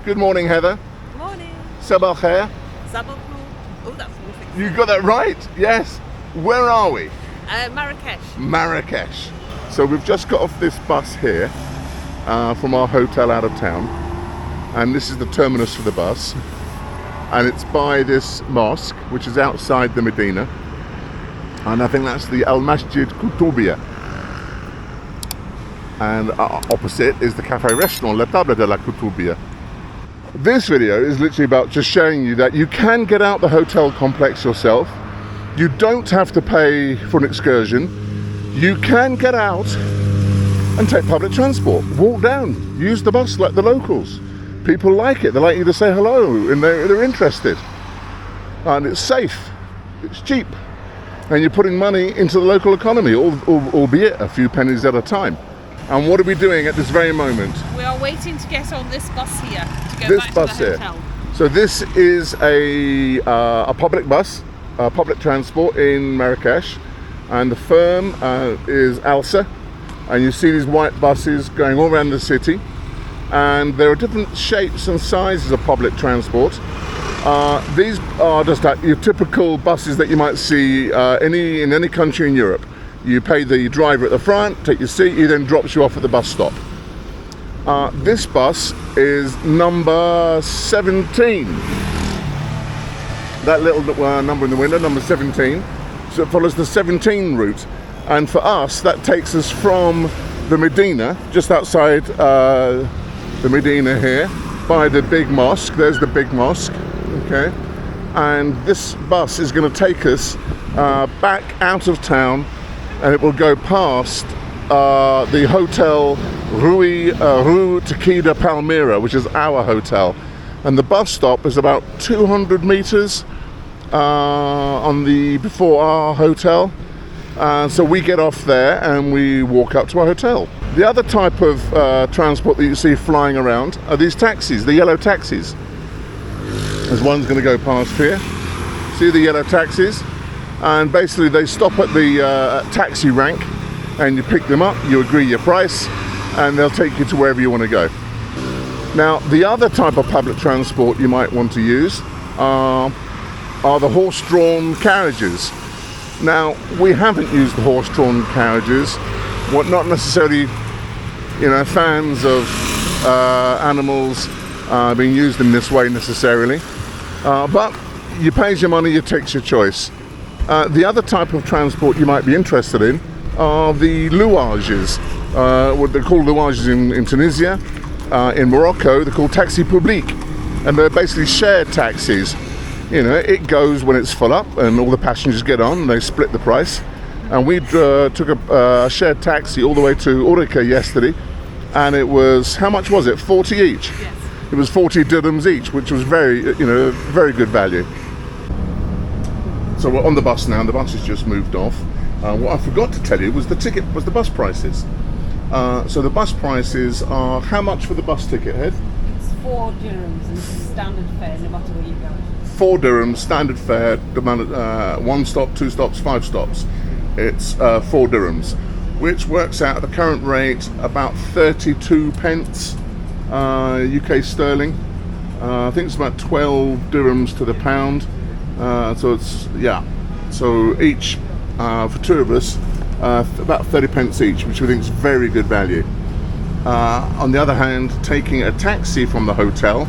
Good morning, Heather. Morning. Sabah al khair. Sabah. Oh, that's perfect. You got that right? Yes. Where are we? Marrakech. Marrakech. So we've just got off this bus here from our hotel out of town, and this is the terminus for the bus, and it's by this mosque which is outside the Medina, and I think that's the Al Masjid Koutoubia, and opposite is the cafe restaurant La Table de la Koutoubia. This video is literally about just showing you that you can get out the hotel complex yourself. You don't have to pay for an excursion. You can get out and take public transport. Walk down, use the bus like the locals. People like it. They like you to say hello and they're interested. And it's safe, it's cheap. And you're putting money into the local economy, albeit a few pennies at a time. And what are we doing at this very moment? We are waiting to get on this bus here to go back to the hotel. So this is a public bus, public transport in Marrakech, and the firm is Alsa, and you see these white buses going all around the city, and there are different shapes and sizes of public transport. These are just like your typical buses that you might see in any country in Europe. You pay the driver at the front, take your seat, he then drops you off at the bus stop. This bus is number 17. That little number in the window, number 17. So it follows the 17 route. And for us, that takes us from the Medina, just outside the Medina here, by the big mosque. There's the big mosque, okay? And this bus is going to take us back out of town, and it will go past the hotel Riu Tikida Palmeraie, which is our hotel, and the bus stop is about 200 meters before our hotel, so we get off there and we walk up to our hotel. The other type of transport that you see flying around are these taxis, the yellow taxis. There's one's going to go past here. See the yellow taxis? And basically they stop at the taxi rank, and you pick them up, you agree your price, and they'll take you to wherever you want to go. Now, the other type of public transport you might want to use are the horse-drawn carriages. Now, we haven't used the horse-drawn carriages. We're not necessarily, fans of animals being used in this way necessarily, but you pay your money, you take your choice. The other type of transport you might be interested in are the louages. What they're called louages in Tunisia. In Morocco, they're called taxi public, and they're basically shared taxis. It goes when it's full up, and all the passengers get on, and they split the price. And we took a shared taxi all the way to Oreca yesterday, and it was, how much was it? 40 each. Yes. It was 40 dirhams each, which was very good value. So we're on the bus now, and the bus has just moved off. What I forgot to tell you was the bus prices. So the bus prices are, how much for the bus ticket, Head? It's 4 dirhams and standard fare no matter where you go. 4 dirhams, standard fare, 1 stop, 2 stops, 5 stops. It's 4 dirhams, which works out at the current rate about 32 pence UK sterling. I think it's about 12 dirhams to the pound. So each for 2 of us, about 30 pence each, which we think is very good value. On the other hand, taking a taxi from the hotel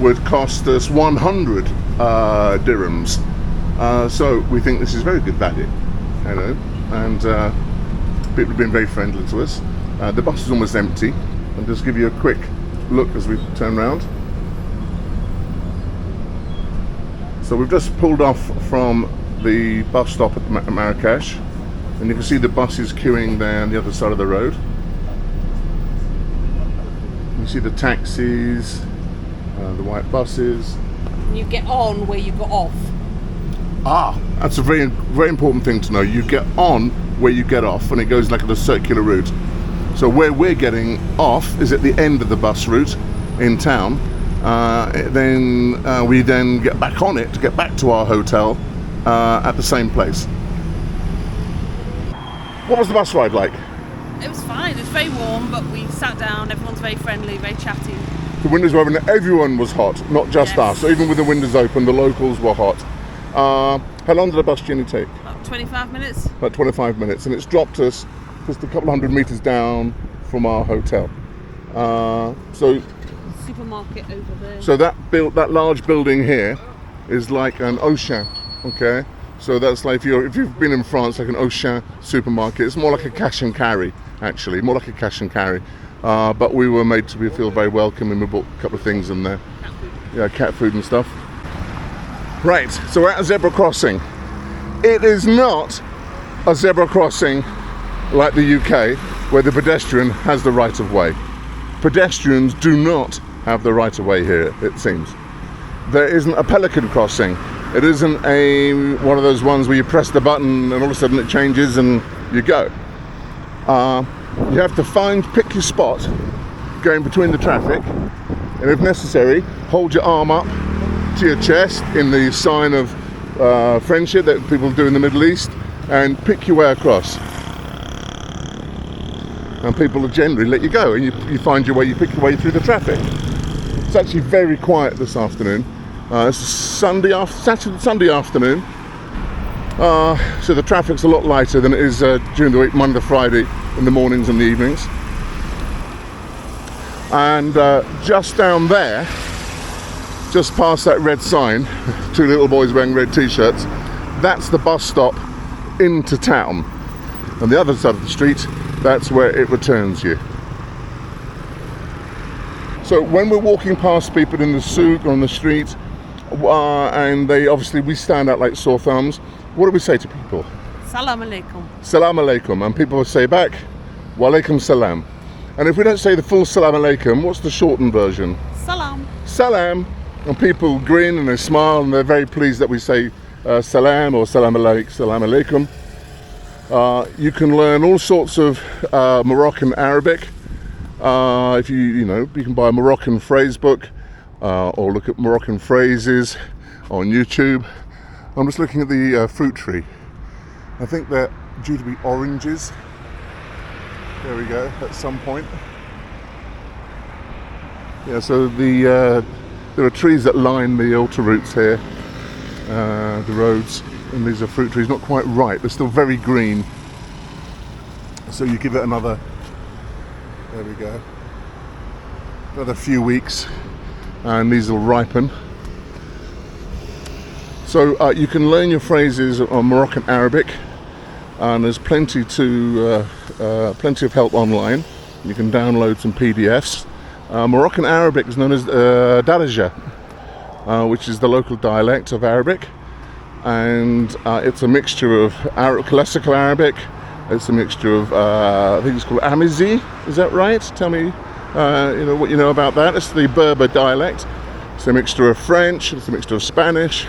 would cost us 100 dirhams. So we think this is very good value, and people have been very friendly to us. The bus is almost empty. I'll just give you a quick look as we turn around. So we've just pulled off from the bus stop at Marrakech, and you can see the buses queuing there on the other side of the road. You see the taxis, the white buses. You get on where you got off. That's a very, very important thing to know. You get on where you get off, and it goes like a circular route. So where we're getting off is at the end of the bus route in town. We then get back on it to get back to our hotel at the same place. What was the bus ride like? It was fine. It was very warm, but we sat down. Everyone's very friendly, very chatty. The windows were open, everyone was hot, not just us. So even with the windows open, the locals were hot. How long did the bus journey take? About 25 minutes. About 25 minutes, and it's dropped us just a couple hundred meters down from our hotel. So Supermarket over there. So that large building here is like an Auchan, okay? So that's like if you've been in France, like an Auchan supermarket. It's more like a cash and carry, actually, more like a cash and carry. But we were made to feel very welcome, and we bought a couple of things in there. Cat food. Yeah, cat food and stuff. Right, so we're at a zebra crossing. It is not a zebra crossing like the UK, where the pedestrian has the right of way. Pedestrians do not have the right of way here, it seems. There isn't a pelican crossing. It isn't one of those ones where you press the button and all of a sudden it changes and you go. You have to pick your spot going between the traffic, and if necessary, hold your arm up to your chest in the sign of friendship that people do in the Middle East, and pick your way across. And people will generally let you go, and you find your way, you pick your way through the traffic. It's actually very quiet this afternoon. It's Sunday afternoon, so the traffic's a lot lighter than it is during the week, Monday to Friday, in the mornings and the evenings. And just down there, just past that red sign, two little boys wearing red t-shirts, that's the bus stop into town. On the other side of the street, that's where it returns you. So when we're walking past people in the souk or on the street, and we stand out like sore thumbs, what do we say to people? Salam alaikum. Salam alaikum. And people will say back, wa alaikum salam. And if we don't say the full salam alaikum, what's the shortened version? Salam. Salam. And people grin and they smile and they're very pleased that we say salam or salam alaikum. You can learn all sorts of Moroccan Arabic. If you can buy a Moroccan phrase book or look at Moroccan phrases on YouTube. I'm just looking at the fruit tree. I think they're due to be oranges. There we go, at some point. Yeah, so there are trees that line the autoroutes here, the roads, and these are fruit trees, not quite ripe, they're still very green. So you give it another, there we go, another few weeks, and these will ripen. So you can learn your phrases on Moroccan Arabic, and there's plenty of help online. You can download some PDFs. Moroccan Arabic is known as Darija, which is the local dialect of Arabic, and it's a mixture of classical Arabic. It's a mixture of I think it's called Amizi. Is that right? Tell me, what you know about that. It's the Berber dialect. It's a mixture of French. It's a mixture of Spanish.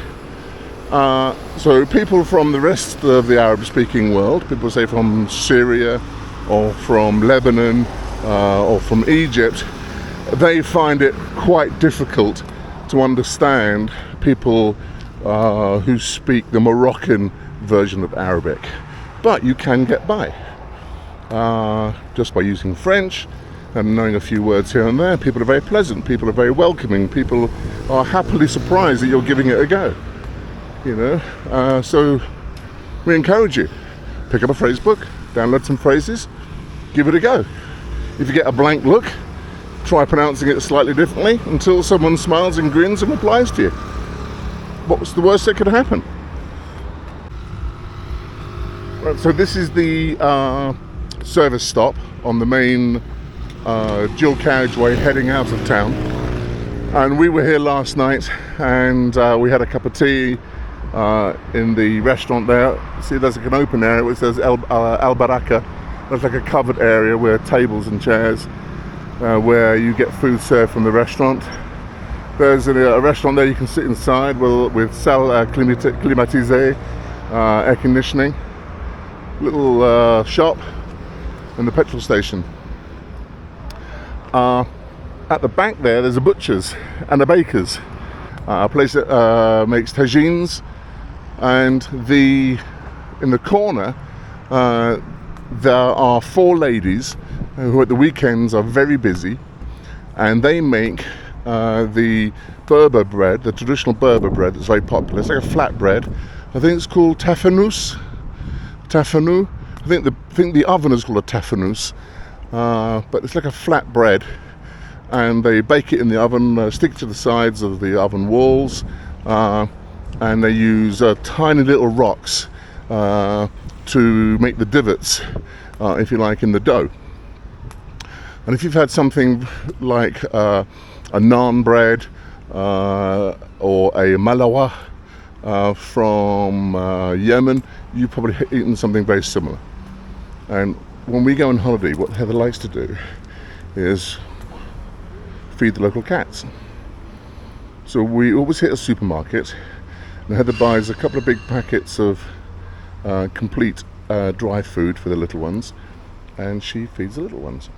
So people from the rest of the Arab-speaking world, people say from Syria or from Lebanon or from Egypt, they find it quite difficult to understand people who speak the Moroccan version of Arabic. But you can get by just by using French and knowing a few words here and there. People are very pleasant, people are very welcoming, people are happily surprised that you're giving it a go. So we encourage you, pick up a phrase book, download some phrases, give it a go. If you get a blank look, try pronouncing it slightly differently until someone smiles and grins and replies to you. What's the worst that could happen? Right, so this is the service stop on the main dual carriageway heading out of town, and we were here last night, and we had a cup of tea in the restaurant there. See, there's like an open area which says Al Baraka. There's like a covered area where tables and chairs where you get food served from the restaurant. There's a restaurant there you can sit inside with salle climatisée, air conditioning, little shop, and the petrol station. At the back there's a butcher's and a baker's, a place that makes tagines, and in the corner there are four ladies who at the weekends are very busy, and they make the Berber bread, the traditional Berber bread that's very popular. It's like a flat bread. I think it's called tafanous. Tafanu. I think the oven is called a tafanous, but it's like a flat bread, and they bake it in the oven, stick it to the sides of the oven walls, and they use tiny little rocks to make the divots, if you like, in the dough. And if you've had something like a naan bread or a malawa from Yemen, you've probably eaten something very similar. And when we go on holiday, what Heather likes to do is feed the local cats. So we always hit a supermarket, and Heather buys a couple of big packets of complete dry food for the little ones, and she feeds the little ones.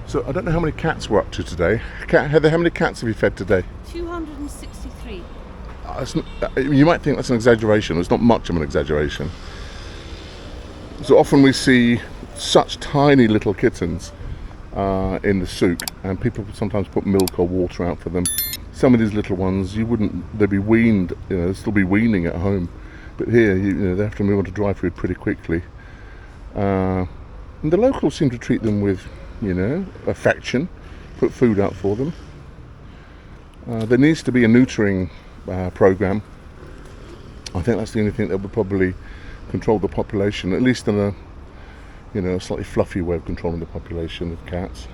So I don't know how many cats we're up to today. Heather, how many cats have you fed today? 263. You might think that's an exaggeration. It's not much of an exaggeration. So often we see such tiny little kittens in the souk, and people sometimes put milk or water out for them. Some of these little ones, they'd be weaned, they'd still be weaning at home. But here, they have to move on to dry food pretty quickly. And the locals seem to treat them with affection, put food out for them. There needs to be a neutering program. I think that's the only thing that would probably control the population, at least in a slightly fluffy way of controlling the population of cats.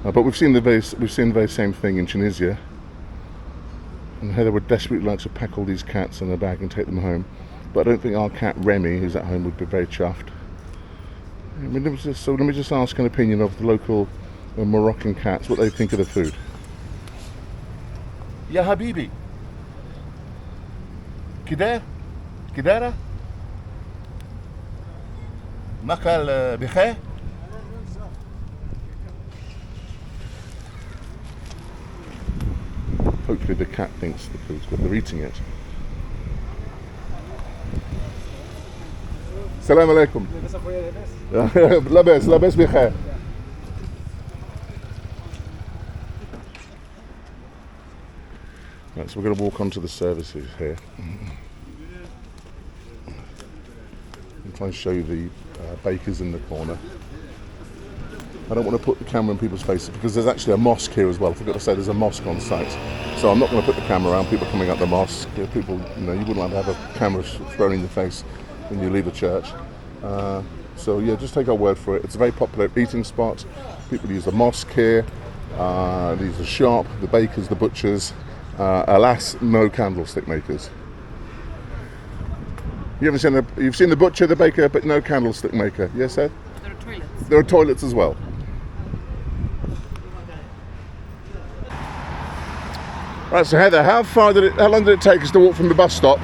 But we've seen the very same thing in Tunisia, and Heather would desperately like to pack all these cats in a bag and take them home. But I don't think our cat Remy, who's at home, would be very chuffed. Let me just ask an opinion of the local Moroccan cats, what they think of the food. Ya Habibi, Kidara, Makal Bikhair. Hopefully the cat thinks the food's good, they're eating it. Salam alaikum. Labes bikhair. Right, so we're going to walk onto the services here. I'll try and show you the bakers in the corner. I don't want to put the camera in people's faces because there's actually a mosque here as well. I forgot to say there's a mosque on site. So I'm not going to put the camera around people coming out the mosque. People, you wouldn't like to have a camera thrown in your face when you leave a church. So yeah, just take our word for it. It's a very popular eating spot. People use the mosque here. These are shop, the bakers, the butchers. Alas, no candlestick makers. You've seen the butcher, the baker, but no candlestick maker. Yes, Ed? There are toilets. There are toilets as well. Right, so Heather, how long did it take us to walk from the bus stop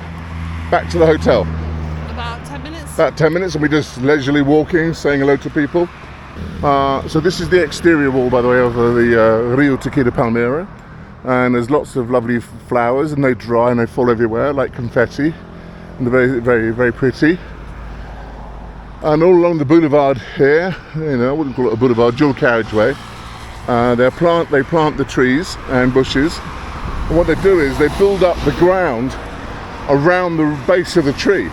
back to the hotel? About 10 minutes. About 10 minutes, and we're just leisurely walking, saying hello to people. So this is the exterior wall, by the way, of the Riu Tikida Palmeraie, and there's lots of lovely flowers, and they dry and they fall everywhere like confetti, and they're very, very, very pretty. And all along the boulevard here, I wouldn't call it a boulevard, dual carriageway, they plant the trees and bushes, and what they do is they build up the ground around the base of the tree.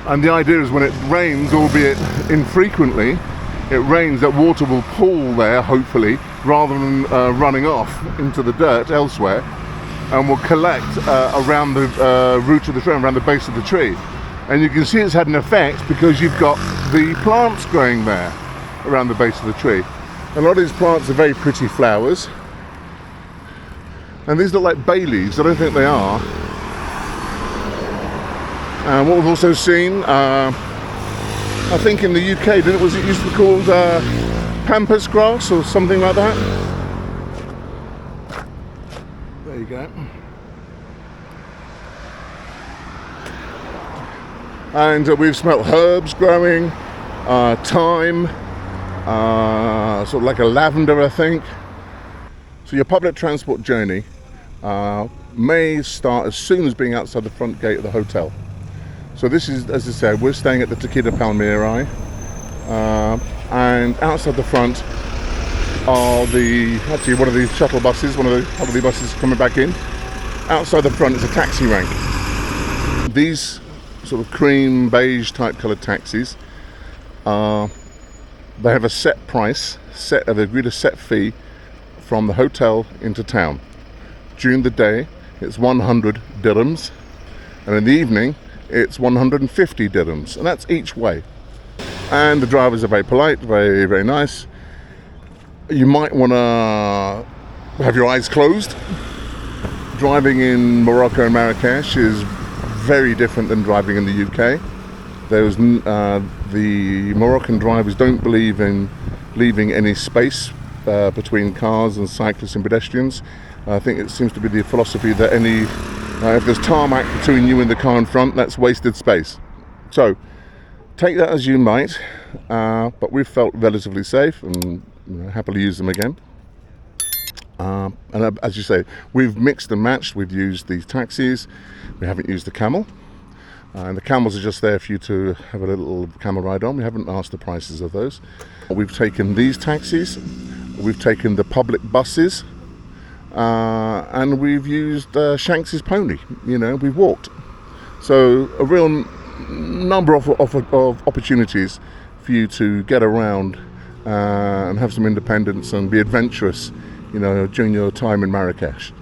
And the idea is when it rains, albeit infrequently, it rains, that water will pool there, hopefully, rather than running off into the dirt elsewhere, and will collect around the root of the tree, around the base of the tree. And you can see it's had an effect because you've got the plants growing there around the base of the tree. A lot of these plants are very pretty flowers. And these look like bay leaves. I don't think they are. And what we've also seen, I think in the UK, was it used to be called pampas grass or something like that? There you go. And we've smelt herbs growing, thyme, sort of like a lavender, I think. So your public transport journey may start as soon as being outside the front gate of the hotel. So this is, as I said, we're staying at the Tikida Palmeraie, and outside the front are actually one of the shuttle buses, one of the holiday buses coming back in. Outside the front is a taxi rank. These sort of cream beige type coloured taxis, they have a set price, they've agreed a set fee from the hotel into town. During the day it's 100 dirhams, and in the evening it's 150 dirhams, and that's each way. And the drivers are very polite, very, very nice. You might want to have your eyes closed. Driving in Morocco and Marrakech is very different than driving in the UK. The Moroccan drivers don't believe in leaving any space between cars and cyclists and pedestrians. I think it seems to be the philosophy that if there's tarmac between you and the car in front, that's wasted space. So take that as you might, but we've felt relatively safe and happily use them again. And as you say, we've mixed and matched. We've used these taxis, we haven't used the camel, and the camels are just there for you to have a little camel ride on. We haven't asked the prices of those. We've taken these taxis, we've taken the public buses, and we've used Shanks's pony. We've walked. So a real number of opportunities for you to get around and have some independence and be adventurous, during your time in Marrakech.